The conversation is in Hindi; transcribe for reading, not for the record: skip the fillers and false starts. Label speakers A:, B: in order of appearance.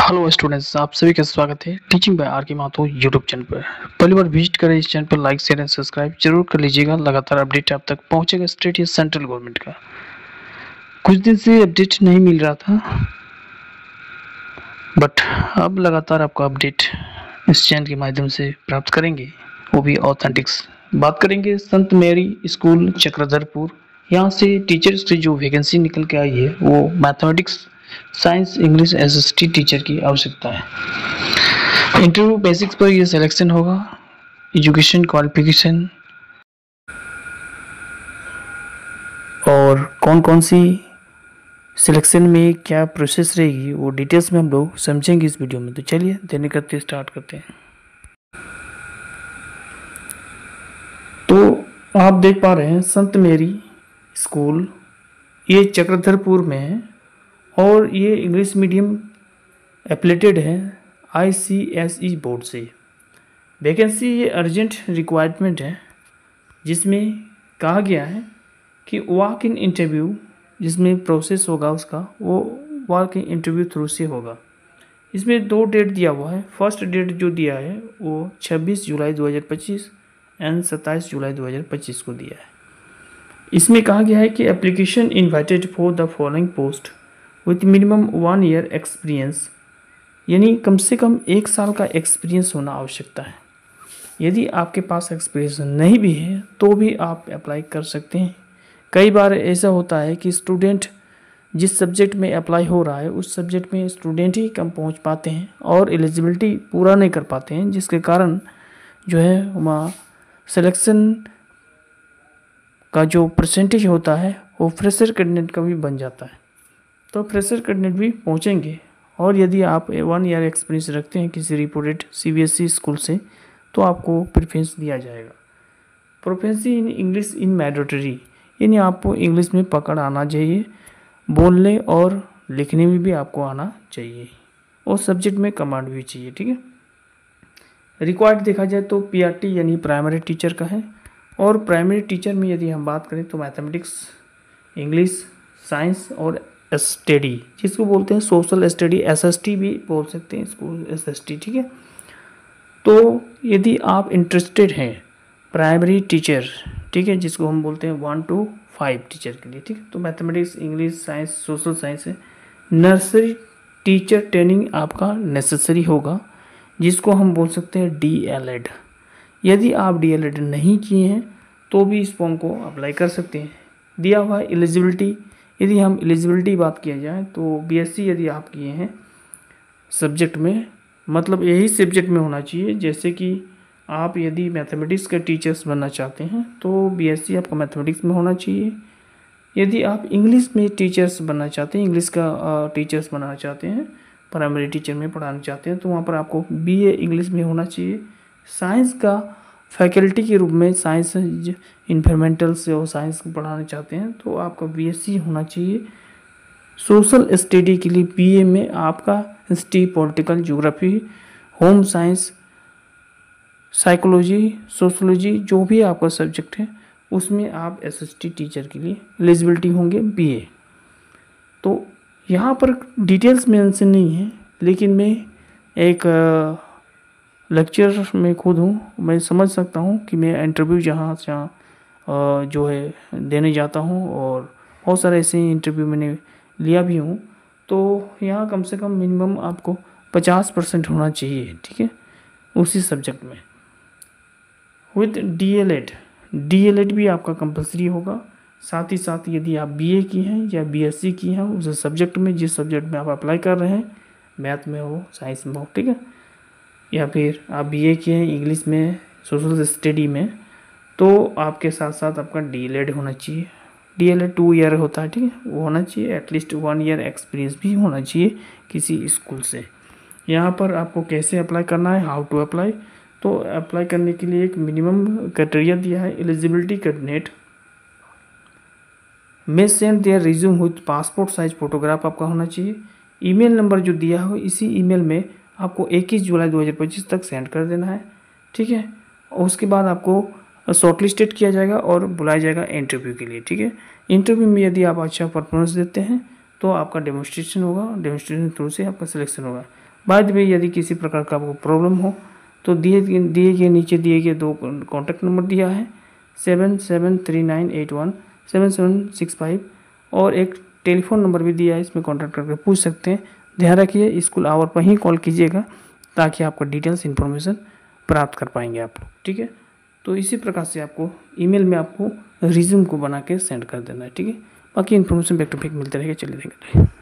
A: हेलो स्टूडेंट्स, आप सभी का स्वागत है टीचिंग बाय आर के माथुर यूट्यूब चैनल पर। पहली बार विजिट करें इस चैनल पर लाइक शेयर एंड सब्सक्राइब जरूर कर लीजिएगा। लगातार अपडेट आप तक पहुंचेगा स्टेट या सेंट्रल गवर्नमेंट का। कुछ दिन से अपडेट नहीं मिल रहा था, बट अब लगातार आपको अपडेट इस चैनल के माध्यम से प्राप्त करेंगे, वो भी ऑथेंटिक्स। बात करेंगे संत मेरी स्कूल चक्रधरपुर। यहाँ से टीचर्स की जो वैकेंसी निकल के आई है वो mathematics, science, English SST teacher की आवश्यकता है। इंटरव्यू बेसिक्स पर यह सिलेक्शन होगा। एजुकेशन क्वालिफिकेशन और कौन कौन सी सिलेक्शन में क्या प्रोसेस रहेगी वो डिटेल्स में हम लोग समझेंगे इस वीडियो में। तो चलिए देने करते स्टार्ट करते हैं। तो आप देख पा रहे हैं संत मेरी स्कूल, ये चक्रधरपुर में है और ये इंग्लिश मीडियम एप्लेटेड है ICSE बोर्ड से। वैकेंसी ये अर्जेंट रिक्वायरमेंट है, जिसमें कहा गया है कि वॉक इन इंटरव्यू, जिसमें प्रोसेस होगा उसका, वो वॉक इन इंटरव्यू थ्रू से होगा। इसमें 2 डेट दिया हुआ है। फर्स्ट डेट जो दिया है वो 26 जुलाई 2025 एंड 27 जुलाई 2025 को दिया है। इसमें कहा गया है कि application invited for the following post with minimum 1 year experience, यानी कम से कम 1 साल का एक्सपीरियंस होना आवश्यकता है। यदि आपके पास एक्सपीरियंस नहीं भी है तो भी आप अप्लाई कर सकते हैं। कई बार ऐसा होता है कि स्टूडेंट जिस सब्जेक्ट में अप्लाई हो रहा है उस सब्जेक्ट में स्टूडेंट ही कम पहुंच पाते हैं और एलिजिबिलिटी पूरा नहीं कर पाते हैं, जिसके कारण जो है वहाँ सिलेक्शन का जो परसेंटेज होता है वो फ्रेशर कैंडिडेट का भी बन जाता है। तो फ्रेशर कैंडिडेट भी पहुँचेंगे। और यदि आप 1 ईयर एक्सपीरियंस रखते हैं किसी रिपोर्टेड CBSE स्कूल से तो आपको प्रेफरेंस दिया जाएगा। Proficiency in English in mandatory, यानी आपको इंग्लिश में पकड़ आना चाहिए, बोलने और लिखने में भी आपको आना चाहिए और सब्जेक्ट में कमांड भी चाहिए। ठीक है। रिक्वायर्ड देखा जाए तो PRT यानी प्राइमरी टीचर का है। और प्राइमरी टीचर में यदि हम बात करें तो मैथमेटिक्स, इंग्लिश, साइंस और स्टडी, जिसको बोलते हैं सोशल स्टडी, SST भी बोल सकते हैं इसको, SST। ठीक है। तो यदि आप इंटरेस्टेड हैं प्राइमरी टीचर, ठीक है, जिसको हम बोलते हैं 1 to 5 टीचर के लिए, ठीक है, तो mathematics, English, science, social science है। नर्सरी टीचर ट्रेनिंग आपका नेसेसरी होगा, जिसको हम बोल सकते हैं DLED। यदि आप DLED नहीं किए हैं तो भी इस फॉर्म को अप्लाई कर सकते हैं। दिया हुआ है एलिजिबिलिटी। यदि हम एलिजिबिलिटी बात किया जाए तो BSc यदि आप किए हैं सब्जेक्ट में, मतलब यही सब्जेक्ट में होना चाहिए। जैसे कि आप यदि मैथमेटिक्स के टीचर्स बनना चाहते हैं तो BSc आपका मैथमेटिक्स में होना चाहिए। यदि आप इंग्लिश में टीचर्स बनना चाहते हैं, इंग्लिश का टीचर्स बनाना चाहते हैं, प्राइमरी टीचर में पढ़ाना चाहते हैं, तो वहाँ पर आपको BA इंग्लिश में होना चाहिए। साइंस का फैकल्टी के रूप में साइंस इन्वायरमेंटल से और साइंस को पढ़ाना चाहते हैं तो आपका BSc होना चाहिए। सोशल स्टडी के लिए BA में आपका history, political, geography, home science, psychology, sociology, जो भी आपका सब्जेक्ट है उसमें आप SST टीचर के लिए एलिजिबिलिटी होंगे BA। तो यहाँ पर डिटेल्स मेंशन नहीं है, लेकिन मैं एक लेक्चर में खुद हूँ, मैं समझ सकता हूँ कि मैं इंटरव्यू जहाँ जो है देने जाता हूँ और बहुत सारे ऐसे इंटरव्यू मैंने लिया भी हूँ। तो यहाँ कम से कम मिनिमम आपको 50% होना चाहिए, ठीक है, उसी सब्जेक्ट में। विद DLED भी आपका कंपलसरी होगा। साथ ही साथ यदि आप BA की हैं या BSc की हैं उस सब्जेक्ट में, जिस सब्जेक्ट में आप अप्लाई कर रहे हैं, मैथ में हो, साइंस में हो, ठीक है, या फिर आप BA किए हैं इंग्लिश में, सोशल स्टडी में, तो आपके साथ साथ आपका DLED होना चाहिए। DLED 2 ईयर होता है, ठीक है, वो होना चाहिए। एटलीस्ट 1 ईयर एक्सपीरियंस भी होना चाहिए किसी स्कूल से। यहाँ पर आपको कैसे अप्लाई करना है, हाउ टू अप्लाई, तो अप्लाई करने के लिए एक मिनिमम क्राइटेरिया दिया है। एलिजिबिलिटी कैंडिडेट में send their resume with passport size photograph आपका होना चाहिए। ईमेल नंबर जो दिया हो इसी ईमेल में आपको 21 जुलाई 2025 तक सेंड कर देना है, ठीक है। और उसके बाद आपको शॉर्टलिस्टेड किया जाएगा और बुलाया जाएगा इंटरव्यू के लिए, ठीक है। इंटरव्यू में यदि आप अच्छा परफॉर्मेंस देते हैं तो आपका डेमोन्स्ट्रेशन होगा, डेमोन्स्ट्रेशन थ्रू से आपका सिलेक्शन होगा। बाद में यदि किसी प्रकार का आपको प्रॉब्लम हो तो दिए गए नीचे दिए गए 2 कॉन्टैक्ट नंबर दिया है 7739817765 और एक टेलीफोन नंबर भी दिया है, इसमें कॉन्टैक्ट करके पूछ सकते हैं। ध्यान रखिए स्कूल आवर पर ही कॉल कीजिएगा ताकि आपका डिटेल्स इन्फॉर्मेशन प्राप्त कर पाएंगे आप लोग, ठीक है। तो इसी प्रकार से आपको ईमेल में आपको रिज्यूम को बना के सेंड कर देना है, ठीक है। बाकी इन्फॉर्मेशन बैक टू बैक मिलते रहेगा। चलिए देखेंगे।